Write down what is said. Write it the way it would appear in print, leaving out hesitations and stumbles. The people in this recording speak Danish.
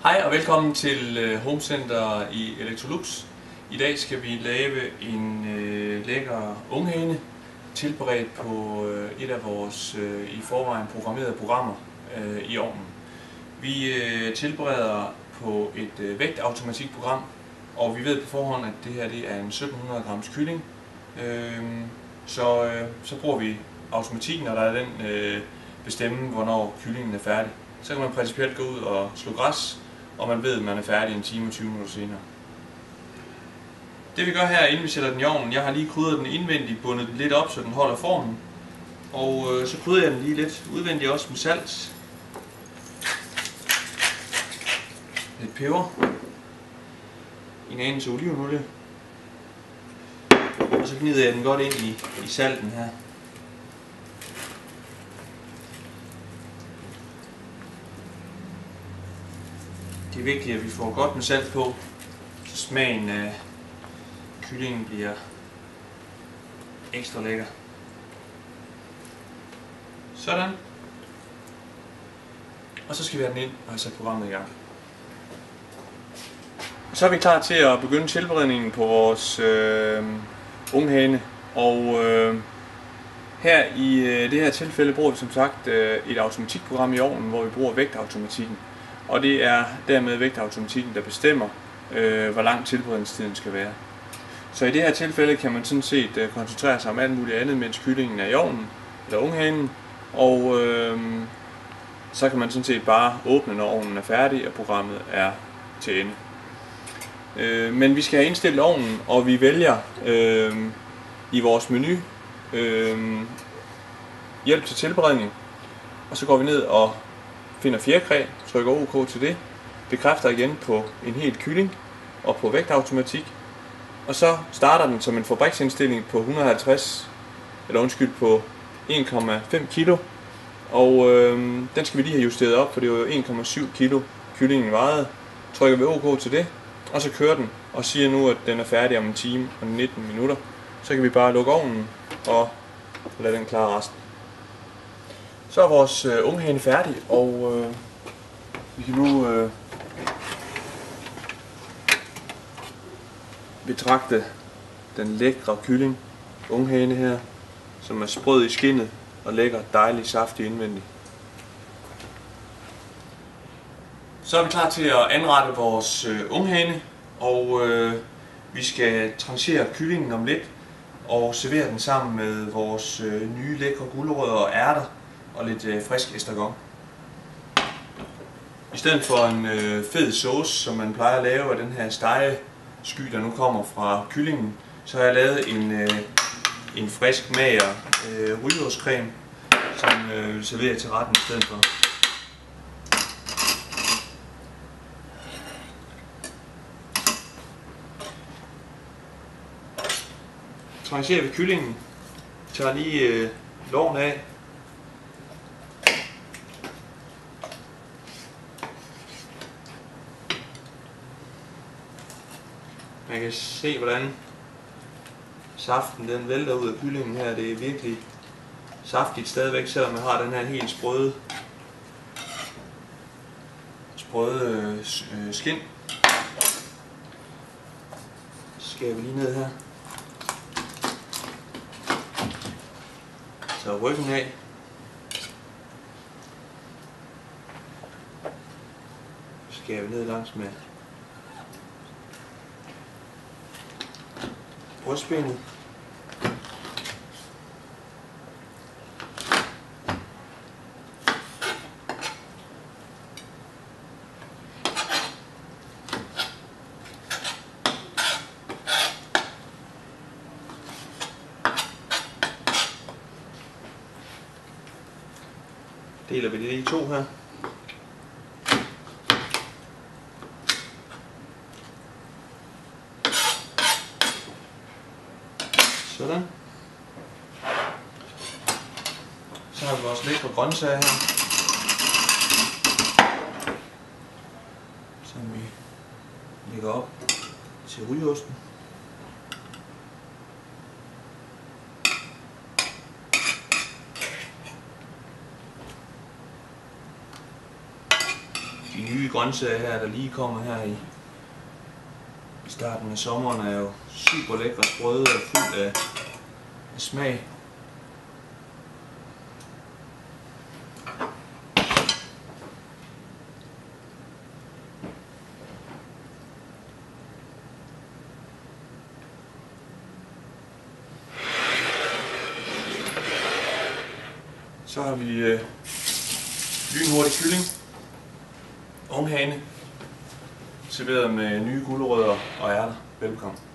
Hej og velkommen til Home Center i Electrolux. I dag skal vi lave en lækker unghane tilberedt på et af vores i forvejen programmerede programmer i ovnen. Vi tilbereder på et vægtautomatikprogram, og vi ved på forhånd, at det her er en 1700 grams kylling. Så bruger vi automatikken, og der er den bestemme, hvornår kyllingen er færdig. Så kan man principielt gå ud og slå græs, og man ved, at man er færdig en time og 20 minutter senere. Det vi gør her, inden vi sætter den i ovnen, jeg har lige krydret den indvendigt, bundet den lidt op, så den holder formen. Og så krydrer jeg den lige lidt udvendigt også med salt. Lidt peber. En anelse olivenolie. Og så gnider jeg den godt ind i salten her. Det er vigtigt, at vi får godt med salt på, så smagen af kyllingen bliver ekstra lækker. Sådan. Og så skal vi have den ind og have sat programmet i gang. Så er vi klar til at begynde tilberedningen på vores unghane. Og her i det her tilfælde bruger vi som sagt et automatikprogram i ovnen, hvor vi bruger vægtautomatikken. Og det er dermed vægtautomatikken, der bestemmer, hvor lang tilberedningstiden skal være. Så i det her tilfælde kan man sådan set koncentrere sig om alt muligt andet, mens kyllingen er i ovnen, eller unghanen. Og så kan man sådan set bare åbne, når ovnen er færdig, og programmet er til ende. Men vi skal have indstillet ovnen, og vi vælger i vores menu hjælp til tilberedning. Og så går vi ned og finder fjerkræ, trykker OK til det, bekræfter igen på en hel kylling og på vægtautomatik, og så starter den som en fabriksindstilling på 1,5 kilo, og den skal vi lige have justeret op, for det var jo 1,7 kilo kyllingen vejede. Trykker vi OK til det, og så kører den og siger nu, at den er færdig om en time og 19 minutter. Så kan vi bare lukke ovnen og lade den klare resten. Så er vores unghane færdig, og vi kan nu betragte den lækre kylling, unghane her, som er sprød i skindet og lækker, dejlig, saftig indvendig. Så er vi klar til at anrette vores unghane, og vi skal tranchere kyllingen om lidt og servere den sammen med vores nye lækre gulerødder og ærter og lidt frisk estragon. I stedet for en fed sauce, som man plejer at lave af den her stegesky, der nu kommer fra kyllingen, så har jeg lavet en frisk mager rugbrødscreme, som serverer til retten i stedet for. Trancherer vi kyllingen, tager lige låren af. Man kan se, hvordan saften den vælter ud af kyllingen her. Det er virkelig saftigt stadigvæk, selvom man har den her helt sprøde skin. Så skærer vi lige ned her. Så ryggen af. Så skærer vi ned langs med brystbenet. Deler vi det i to her. Sådan. Så har vi vores lækre grøntsager her, som vi lægger op til rygeosten. nye grøntsager her, der lige kommer her i starten af sommeren, er jo super lækre, sprøde og fuld af smag. Så har vi lynhurtig kylling, unghane, serveret med nye gulerødder og ærter. Velkommen.